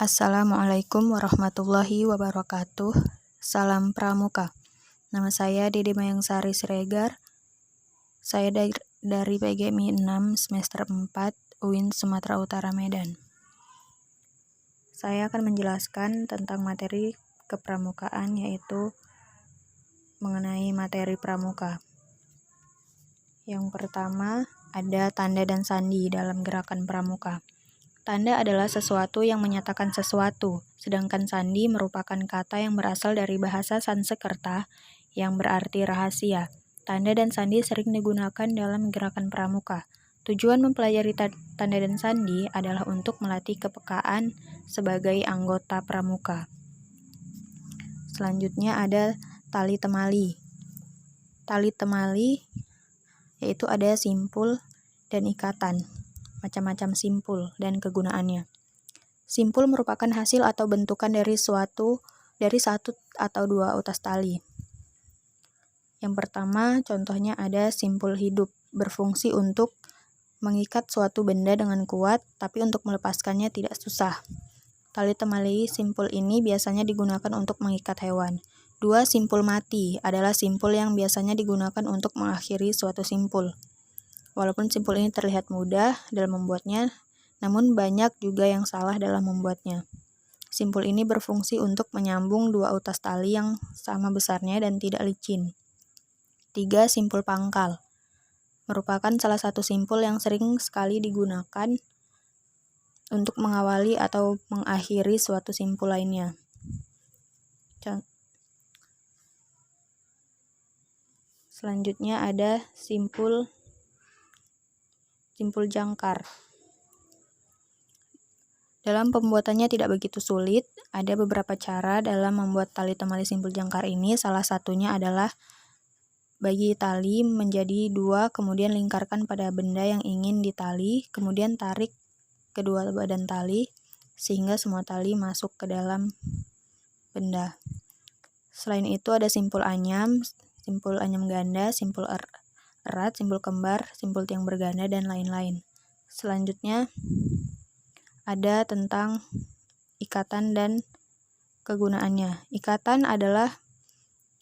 Assalamualaikum warahmatullahi wabarakatuh. Salam Pramuka. Nama saya Dede Mayangsari Siregar. Saya dari PGMI 6 semester 4 UIN Sumatera Utara Medan. Saya akan menjelaskan tentang materi kepramukaan, yaitu mengenai materi pramuka. Yang pertama ada tanda dan sandi dalam gerakan pramuka. Tanda adalah sesuatu yang menyatakan sesuatu, sedangkan sandi merupakan kata yang berasal dari bahasa Sanskerta yang berarti rahasia. Tanda dan sandi sering digunakan dalam gerakan pramuka. Tujuan mempelajari tanda dan sandi adalah untuk melatih kepekaan sebagai anggota pramuka. Selanjutnya ada tali temali. Tali temali yaitu ada simpul dan ikatan. Macam-macam simpul dan kegunaannya. Simpul merupakan hasil atau bentukan dari satu atau dua utas tali. Yang pertama, contohnya ada simpul hidup, berfungsi untuk mengikat suatu benda dengan kuat, tapi untuk melepaskannya tidak susah. Tali temali simpul ini biasanya digunakan untuk mengikat hewan. 2. Simpul mati adalah simpul yang biasanya digunakan untuk mengakhiri suatu simpul. Walaupun simpul ini terlihat mudah dalam membuatnya, namun banyak juga yang salah dalam membuatnya. Simpul ini berfungsi untuk menyambung dua utas tali yang sama besarnya dan tidak licin. 3. Simpul pangkal merupakan salah satu simpul yang sering sekali digunakan untuk mengawali atau mengakhiri suatu simpul lainnya. Selanjutnya ada simpul jangkar. Dalam pembuatannya tidak begitu sulit, ada beberapa cara dalam membuat tali temali simpul jangkar ini. Salah satunya adalah bagi tali menjadi dua, kemudian lingkarkan pada benda yang ingin ditali, kemudian tarik kedua badan tali sehingga semua tali masuk ke dalam benda. Selain itu ada simpul anyam ganda, simpul erat, simpul kembar, simpul tiang berganda, dan lain-lain. Selanjutnya ada tentang ikatan dan kegunaannya. Ikatan adalah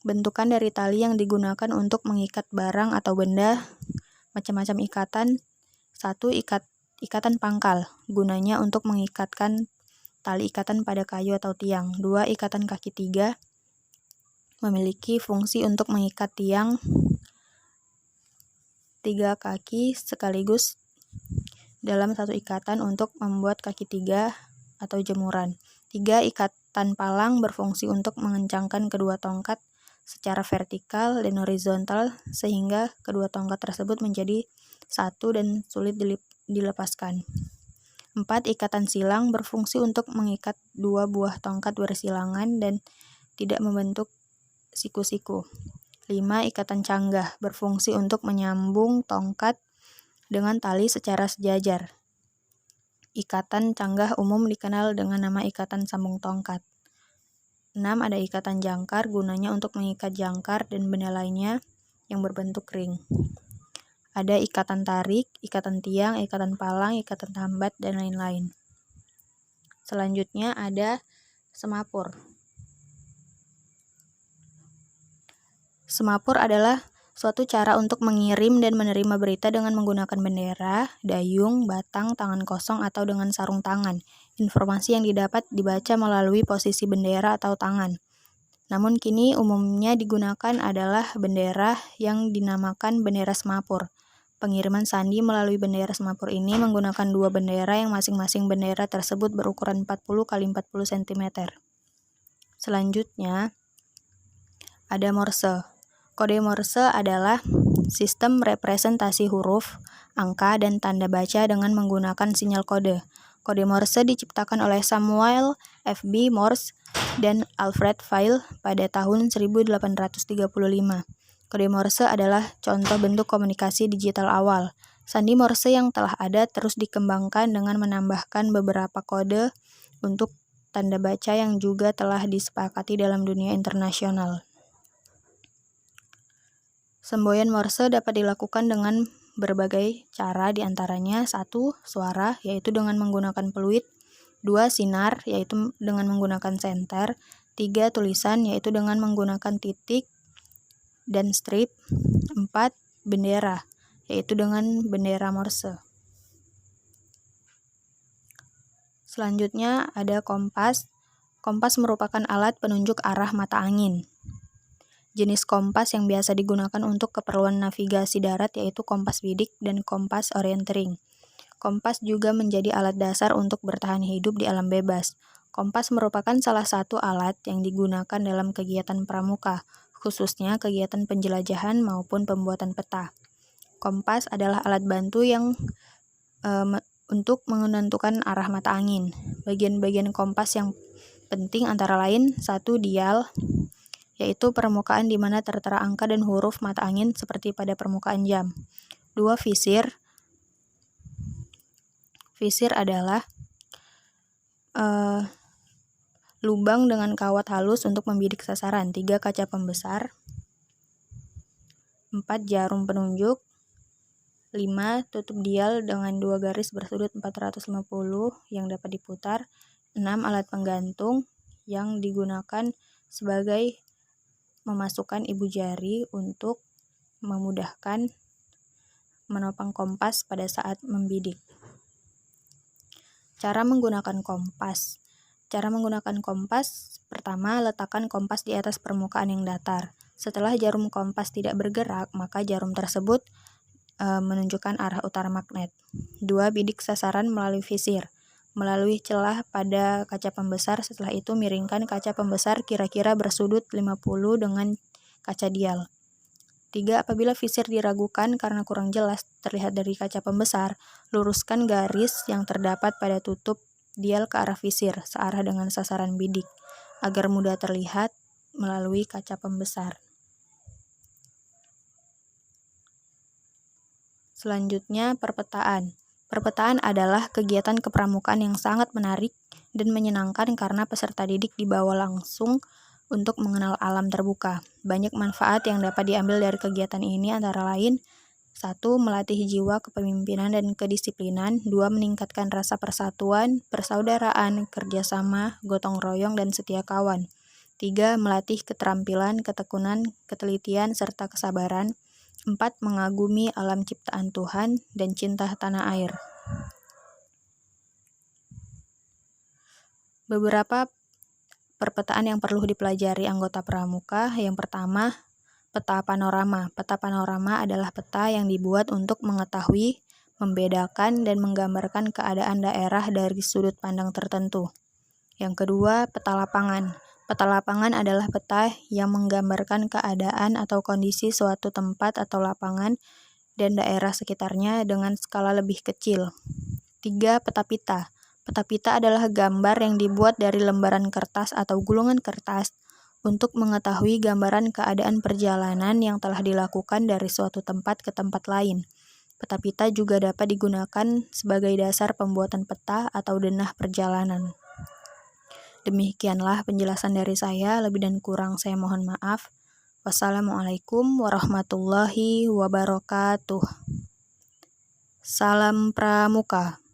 bentukan dari tali yang digunakan untuk mengikat barang atau benda. Macam-macam ikatan. 1. Ikatan pangkal, gunanya untuk mengikatkan tali ikatan pada kayu atau tiang. 2. Ikatan kaki 3, memiliki fungsi untuk mengikat tiang 3 kaki sekaligus dalam satu ikatan untuk membuat kaki 3 atau jemuran. 3. Ikatan palang berfungsi untuk mengencangkan kedua tongkat secara vertikal dan horizontal sehingga kedua tongkat tersebut menjadi satu dan sulit dilepaskan. 4. Ikatan silang berfungsi untuk mengikat dua buah tongkat bersilangan dan tidak membentuk siku-siku. 5. Ikatan canggah berfungsi untuk menyambung tongkat dengan tali secara sejajar. Ikatan canggah umum dikenal dengan nama ikatan sambung tongkat. 6. Ada ikatan jangkar, gunanya untuk mengikat jangkar dan benda lainnya yang berbentuk ring. Ada ikatan tarik, ikatan tiang, ikatan palang, ikatan tambat, dan lain-lain. Selanjutnya ada semapur. Semapur adalah suatu cara untuk mengirim dan menerima berita dengan menggunakan bendera, dayung, batang, tangan kosong, atau dengan sarung tangan. Informasi yang didapat dibaca melalui posisi bendera atau tangan. Namun kini umumnya digunakan adalah bendera yang dinamakan bendera semapur. Pengiriman sandi melalui bendera semapur ini menggunakan dua bendera yang masing-masing bendera tersebut berukuran 40 x 40 cm. Selanjutnya ada Morse. Kode Morse adalah sistem representasi huruf, angka, dan tanda baca dengan menggunakan sinyal kode. Kode Morse diciptakan oleh Samuel F.B. Morse dan Alfred Vail pada tahun 1835. Kode Morse adalah contoh bentuk komunikasi digital awal. Sandi Morse yang telah ada terus dikembangkan dengan menambahkan beberapa kode untuk tanda baca yang juga telah disepakati dalam dunia internasional. Semboyan Morse dapat dilakukan dengan berbagai cara, diantaranya 1. Suara, yaitu dengan menggunakan peluit 2. Sinar, yaitu dengan menggunakan senter. 3. Tulisan, yaitu dengan menggunakan titik dan strip. 4. Bendera, yaitu dengan bendera Morse. Selanjutnya ada kompas. Kompas merupakan alat penunjuk arah mata angin. Jenis kompas yang biasa digunakan untuk keperluan navigasi darat yaitu kompas bidik dan kompas orientering. Kompas juga menjadi alat dasar untuk bertahan hidup di alam bebas. Kompas merupakan salah satu alat yang digunakan dalam kegiatan pramuka, khususnya kegiatan penjelajahan maupun pembuatan peta. Kompas adalah alat bantu yang untuk menentukan arah mata angin. Bagian-bagian kompas yang penting antara lain 1. Dial, yaitu permukaan di mana tertera angka dan huruf mata angin seperti pada permukaan jam. 2. Visir. Visir adalah lubang dengan kawat halus untuk membidik sasaran. 3. Kaca pembesar. 4. Jarum penunjuk. 5. Tutup dial dengan 2 garis bersudut 450 yang dapat diputar. 6. Alat penggantung yang digunakan sebagai memasukkan ibu jari untuk memudahkan menopang kompas pada saat membidik. Cara menggunakan kompas. Cara menggunakan kompas, pertama, letakkan kompas di atas permukaan yang datar. Setelah jarum kompas tidak bergerak, maka jarum tersebut menunjukkan arah utara magnet. 2. Bidik sasaran melalui visir. Melalui celah pada kaca pembesar, setelah itu miringkan kaca pembesar kira-kira bersudut 50 dengan kaca dial. 3. Apabila visir diragukan karena kurang jelas terlihat dari kaca pembesar, luruskan garis yang terdapat pada tutup dial ke arah visir, searah dengan sasaran bidik, agar mudah terlihat melalui kaca pembesar. Selanjutnya, perpetaan. Perpetaan adalah kegiatan kepramukaan yang sangat menarik dan menyenangkan karena peserta didik dibawa langsung untuk mengenal alam terbuka. Banyak manfaat yang dapat diambil dari kegiatan ini antara lain 1. Melatih jiwa kepemimpinan dan kedisiplinan. 2. Meningkatkan rasa persatuan, persaudaraan, kerjasama, gotong royong, dan setia kawan. 3. Melatih keterampilan, ketekunan, ketelitian, serta kesabaran. 4. Mengagumi alam ciptaan Tuhan dan cinta tanah air. Beberapa perpetaan yang perlu dipelajari anggota pramuka. Yang pertama, peta panorama. Peta panorama adalah peta yang dibuat untuk mengetahui, membedakan, dan menggambarkan keadaan daerah dari sudut pandang tertentu. Yang kedua, peta lapangan. Peta lapangan adalah peta yang menggambarkan keadaan atau kondisi suatu tempat atau lapangan dan daerah sekitarnya dengan skala lebih kecil. 3. Peta pita. Peta pita adalah gambar yang dibuat dari lembaran kertas atau gulungan kertas untuk mengetahui gambaran keadaan perjalanan yang telah dilakukan dari suatu tempat ke tempat lain. Peta pita juga dapat digunakan sebagai dasar pembuatan peta atau denah perjalanan. Demikianlah penjelasan dari saya, lebih dan kurang saya mohon maaf. Wassalamualaikum warahmatullahi wabarakatuh. Salam Pramuka.